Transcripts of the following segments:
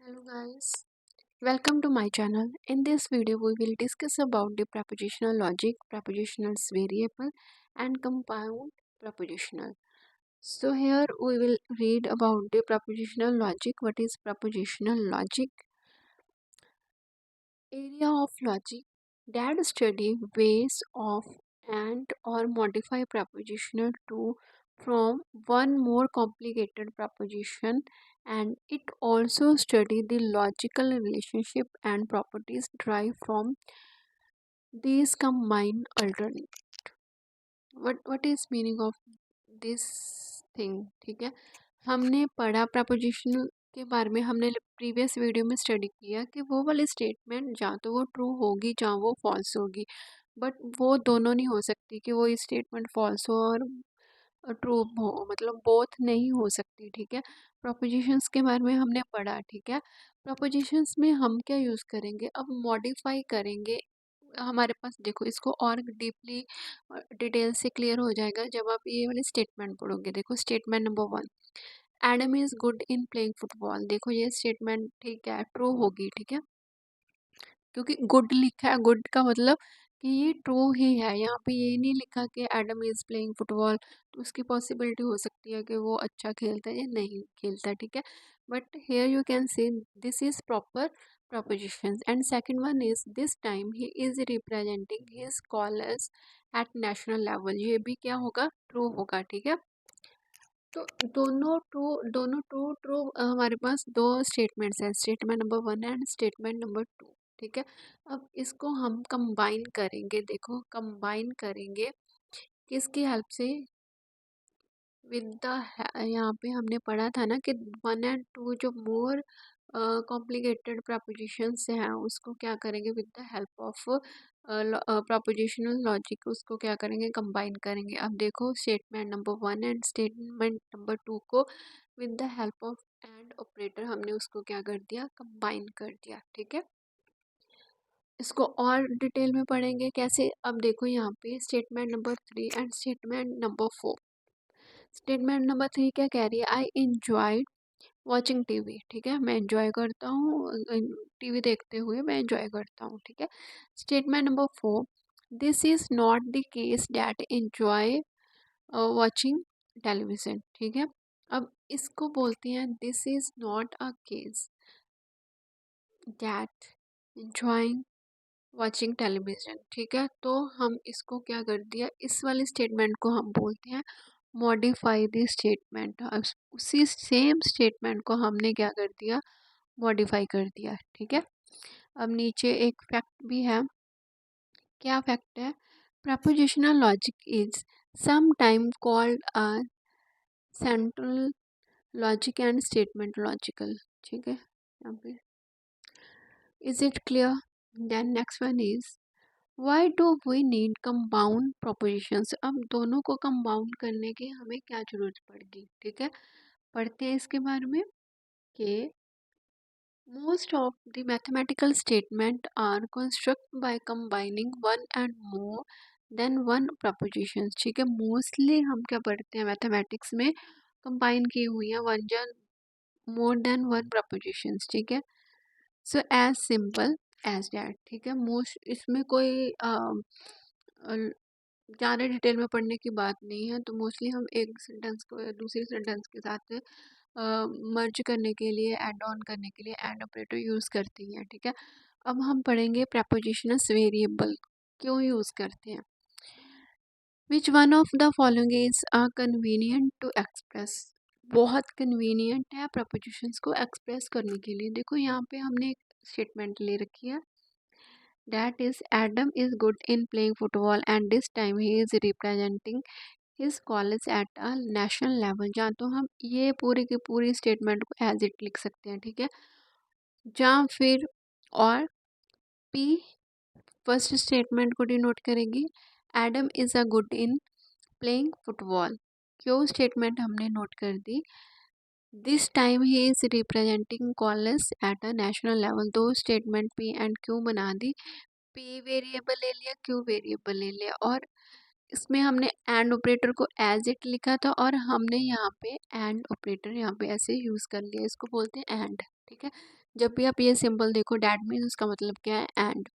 Hello guys, welcome to my channel. In this video we will discuss about the propositional logic, propositionals variable and compound propositional. So here we will read about the propositional logic. What is propositional logic? Area of logic that study ways of and or modify propositional to from one more complicated proposition, and it also study the logical relationship and properties derived from these combined alternate. What is meaning of this thing? ठीक है, हमने पढ़ा preposition के बारे में, हमने previous video में study किया कि वो वाली स्टेटमेंट जहाँ तो वो ट्रू होगी जहाँ वो फॉल्स होगी, बट वो दोनों नहीं हो सकती कि वो स्टेटमेंट फॉल्स हो और ट्रू हो, मतलब बोथ नहीं हो सकती। ठीक है, प्रपोजिशंस के बारे में हमने पढ़ा। ठीक है, प्रपोजिशंस में हम क्या यूज़ करेंगे, अब मॉडिफाई करेंगे। हमारे पास देखो, इसको और डीपली डिटेल से क्लियर हो जाएगा जब आप ये वाली स्टेटमेंट पढ़ोगे। देखो statement number 1, Adam is good in playing football. देखो ये स्टेटमेंट ठीक है, ट्रू होगी। ठीक है, क्योंकि गुड लिखा है, गुड का मतलब कि ये ट्रू ही है। यहाँ पे ये नहीं लिखा कि एडम इज़ प्लेइंग फुटबॉल, तो उसकी पॉसिबिलिटी हो सकती है कि वो अच्छा खेलता है या नहीं खेलता है। ठीक है, but here you can say this is proper propositions, and second one is this time he is representing his scholars at national level। ये भी क्या होगा, ट्रू होगा। ठीक है, तो दोनों ट्रू ट्रू हमारे पास दो स्टेटमेंट्स हैं, statement number 1 and statement number 2। ठीक है, अब इसको हम कंबाइन करेंगे। देखो कंबाइन करेंगे किसकी हेल्प से, विद द, यहाँ पे हमने पढ़ा था ना कि 1 एंड 2 जो मोर कॉम्प्लिकेटेड प्रपोजिशंस हैं उसको क्या करेंगे, with the help of prepositional logic उसको क्या करेंगे, कंबाइन करेंगे। अब देखो statement number 1 and statement number 2 को with the help of and operator हमने उसको क्या कर दिया, कंबाइन कर दिया। ठीक है, इसको और डिटेल में पढ़ेंगे कैसे। अब देखो यहाँ पे statement number 3 and statement number 4। Statement number 3 क्या कह रही है, आई इंजॉय वॉचिंग टीवी। ठीक है, मैं एंजॉय करता हूँ, टीवी देखते हुए मैं एंजॉय करता हूँ। ठीक है, statement number 4, this is not the case that enjoy watching television. ठीक है, अब इसको बोलते हैं this is not a case that enjoying watching television. ठीक है, तो हम इसको क्या कर दिया, इस वाली स्टेटमेंट को हम बोलते हैं मॉडिफाई द स्टेटमेंट। अब उसी सेम स्टेटमेंट को हमने क्या कर दिया, मॉडिफाई कर दिया। ठीक है, अब नीचे एक फैक्ट भी है। क्या फैक्ट है, propositional logic is some time called a central logic and statement logical. ठीक है, यहाँ पे is it clear. Then next one is why do we need compound propositions. अब दोनों को कंपाउंड करने की हमें क्या जरूरत पड़ेगी। ठीक है, पढ़ते हैं इसके बारे में कि most of the mathematical statement are constructed by combining one and more than one propositions। ठीक है, मोस्टली हम क्या पढ़ते हैं मैथमेटिक्स में, कंबाइन की हुई है वन या मोर देन वन प्रपोजिशंस। ठीक है, so as simple as that. ठीक है, मोस्ट इसमें कोई ज़्यादा डिटेल में पढ़ने की बात नहीं है, तो मोस्टली हम एक सेंटेंस को दूसरे सेंटेंस के साथ मर्ज करने के लिए, ऐड ऑन करने के लिए एंड ऑपरेटर यूज़ करती हैं। ठीक है, अब हम पढ़ेंगे प्रपोजिशनस वेरिएबल क्यों यूज़ करते हैं। Which one of the following is convenient to express. बहुत कन्वीनियंट है प्रपोजिशंस को एक्सप्रेस करने के लिए। देखो यहाँ पे हमने एक स्टेटमेंट ले रखी है, that is Adam is good in playing football and this time he is representing his college at a national level। जहाँ तो हम ये पूरी की पूरी स्टेटमेंट को एज इट लिख सकते हैं। ठीक है, जहाँ फिर और पी फर्स्ट स्टेटमेंट को डिनोट करेगी, Adam is a good in playing football. क्यों स्टेटमेंट हमने नोट कर दी, this time he is representing college at a national level. दो स्टेटमेंट पी एंड क्यू बना दी, पी वेरिएबल ले लिया, क्यू वेरिएबल ले लिया, और इसमें हमने एंड ऑपरेटर को एज इट लिखा था और हमने यहाँ पे एंड ऑपरेटर यहाँ पे ऐसे यूज़ कर लिया, इसको बोलते हैं एंड। ठीक है। जब भी आप ये सिंबल देखो डैट मीन्स उसका मतलब क्या है एंड।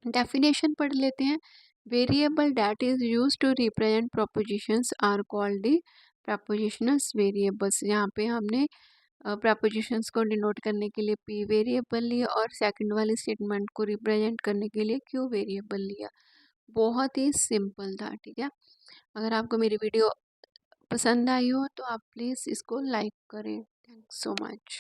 डेफिनेशन पढ़ लेते हैं। Variable that is use to represent propositions are called the propositionals variables. यहाँ पे हमने प्रपोजिशंस को डिनोट करने के लिए पी वेरिएबल लिया और सेकंड वाले स्टेटमेंट को रिप्रेजेंट करने के लिए क्यू वेरिएबल लिया। बहुत ही सिंपल था, ठीक है। अगर आपको मेरी वीडियो पसंद आई हो तो आप प्लीज़ इसको लाइक करें। Thanks so much.